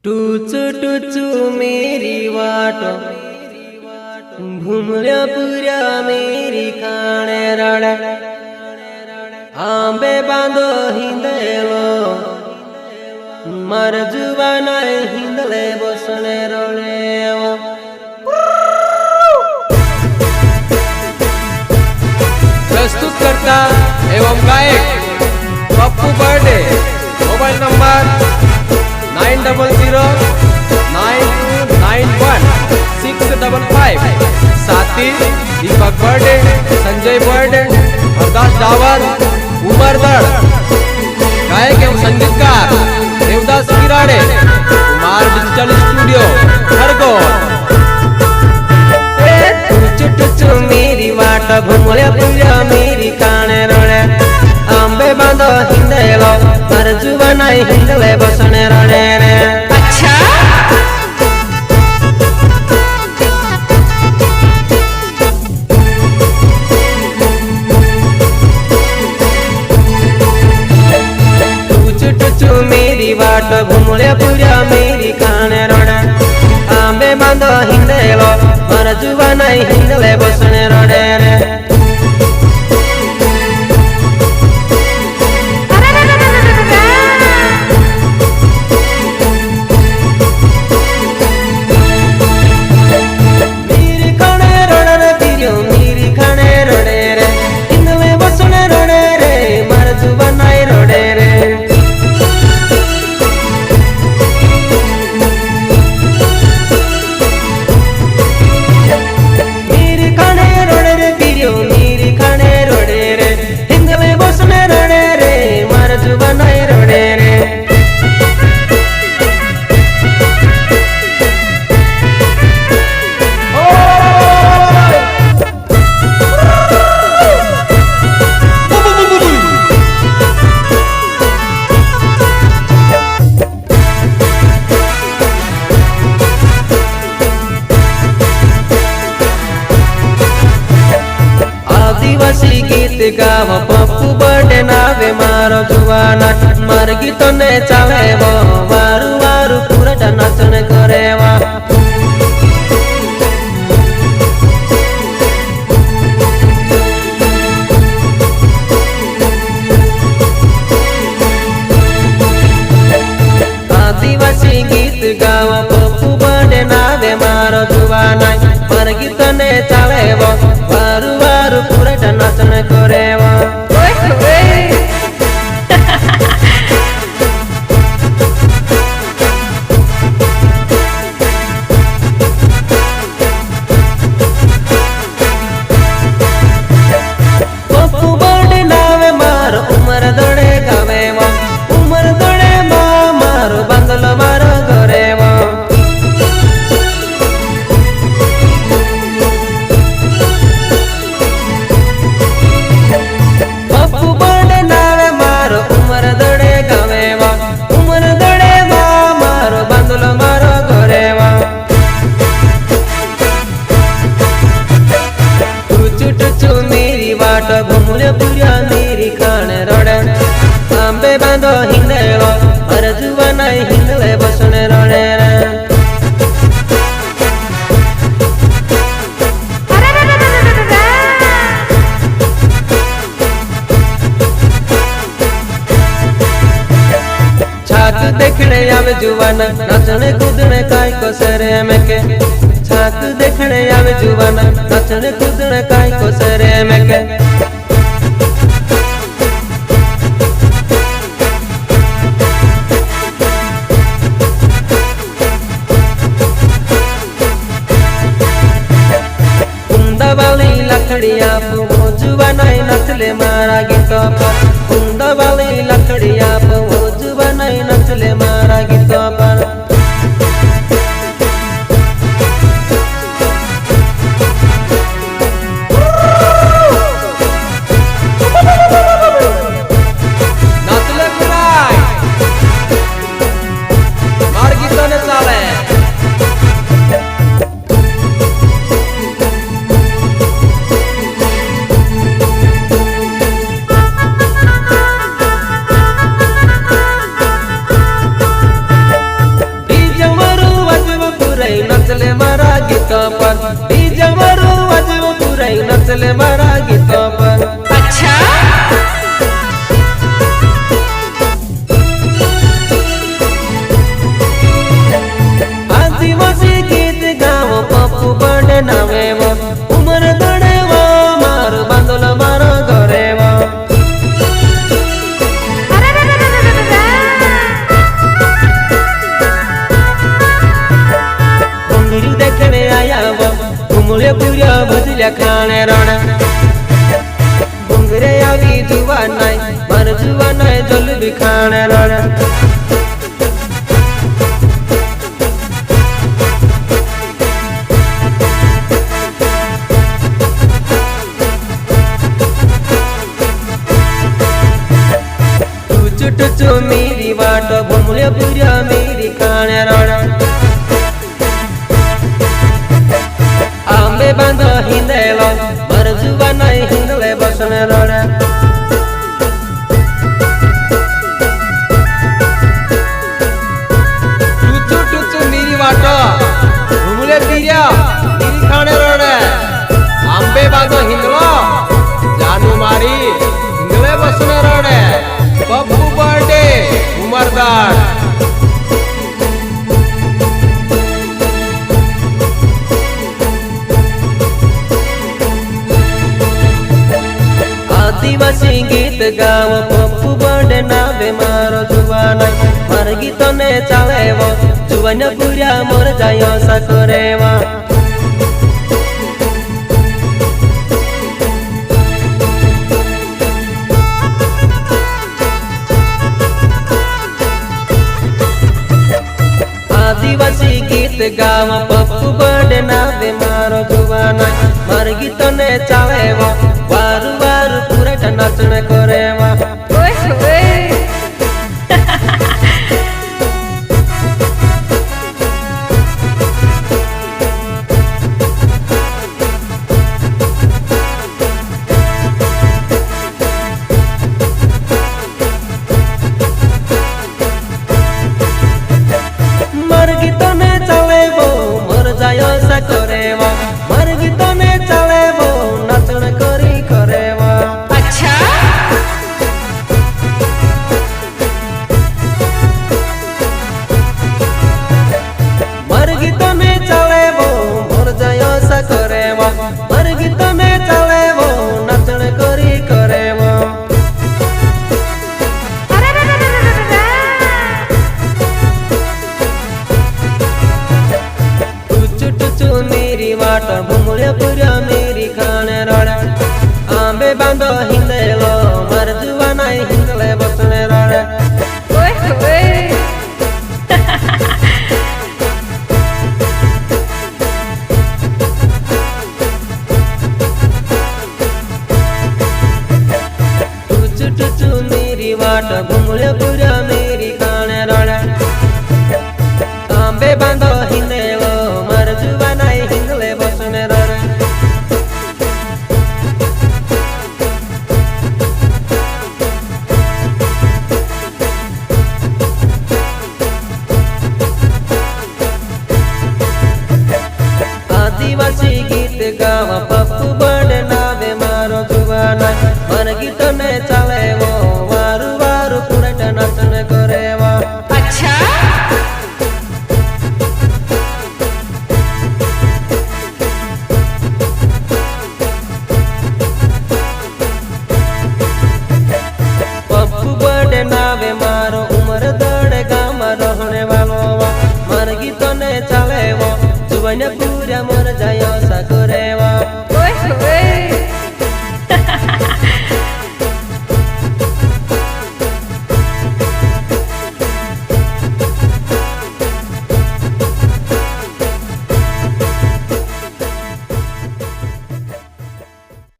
टूचू टूचू मेरी वाट घुमल्या पुऱ्या मेरी खाणे रडे आंबे बांधो हिंदलो मार जुवाना हिंदले बसने रडे प्रस्तुत करता एवं गायक पप्पू बर्थडे। Mobile number 9009291655। साथी दीपक बर्थडे, संजय बर्थडे, हरदास डावर, उमरगढ़। गायक एवं संगीतकार देवदास किराड़े, कुमार डिजिटल स्टूडियो खरगोन। टूचू टूचू मेरी वाट घुमल्या पुऱ्या मेरी खाणे रडे आंबे बांधो हिंदलो मार जुवाना हिंदले बसने रडे रे। अच्छा टूचू टूचू मेरी वाट घुमल्या पुऱ्या मेरी खाणे रडे आंबे बांधो हिंदलो मार जुवाना हिंदले बसने रडे रे। आदिवासी गीत गाव पप्पू बर्थडे नावे मारो जुवाना मार गीत ने चाले वारु वारु पूरा नाचन करे आदिवासी गीत गाव पप्पू बर्थडे नावे मारो जुवाना मार गीत ने चाले वारु वारु पूरा नाचन करे पप्पू बर्थडे नावे मारो उमर दड़े गावे उमर दड़े मारो बंगलो मारो घरे पप्पू बर्थडे नावे मारो उमर दड़े गावे उमर दड़े मारो बंगलो मारो घरे टूचू टूचू मेरी वाट घुमल्या पुऱ्या मेरी खाणे रडे आंबे बांधो हिंदलो मार जुवाना हिंदले बसने रडे रे। छाक देखने आवे जुवाना नाचने कूदने काय को सरे में के छाक देखने आवे जुवाना नाचने कूदने काय को सरे में के कुंदा वाली लकड़िया वो जुवाना नचले मारा गीत पर कुंदा वाली लकड़िया वो जुवाना नचले मारा गीत पर नाचले पुराय मार गीत ने चाले पर डीजे मारो वाजो पुराई नचले मारा गीत पर। अच्छा आदिवासी गीत गाव पप्पू बर्थडे नावे वो उमर दड़े वो मार बांधल मारो घरे वो। घुंगरू देखने आया वो घुमले पूरा भजलिया खाने रण। घुंगरे आवी जुवा नाई मर जुवा नाई जल भी खाने रण। टुचु मेरी वाट घुमले पूरा मेरी खाने रण। आंबे बांध हिंदेलो मर जुवा नाई हिंदले बसने रण। टुचु टुचु मेरी वाट घुमले पीरिया मेरी खाने रण। आंबे बांधो हिंदलो जानू मारी हिंदले बसने रण। पप्पू बर्थडे उमरदार। आदिवासी गीत गाव पप्पू बर्थडे नावे मारो जुवा नाई मार गीत ने चाले वो जुवन पूरा मोर जायो सा करे वो। आदिवासी गीत गाव पप्पू बर्थडे नावे मारो जुवा नाई मार गीत ने चाले वो वारु वारु पूरा नाचने करे वो। ओए ओए मर गीत ने चाले वो मोर जायो सा करे वो। मर गीत ने चाले वो नाचने करी करे वो। अच्छा मर गीत ने चाले वो मोर जायो सा करे वो। मर गीत ने चाले वो नाचने करी करे वो। टुचु टुचु मेरी वाट घुमले पूरा मेरी खाने रण। आंबे बांधो हिंदेलो मर जुवा नाई हिंदले बसने रण। ओए ओए टुचु टुचु मेरी वाट घुमले पूरा मेरी खाने रण। आंबे बांधो हिंदेलो मर जुवा नाई हिंदले बसने रण। आदिवासी गीत गाव पप्पू बर्थडे नावे मारो जुवा नाई मार गीत ने चाले वो वारु वारु पूरा नाचने करे वो। अच्छा पप्पू बर्थडे नावे मारो उमर दड़े गाम रहने वालो वो। मार गीत ने चाले वो जुवन पूरा मोर जायो सा करे वो।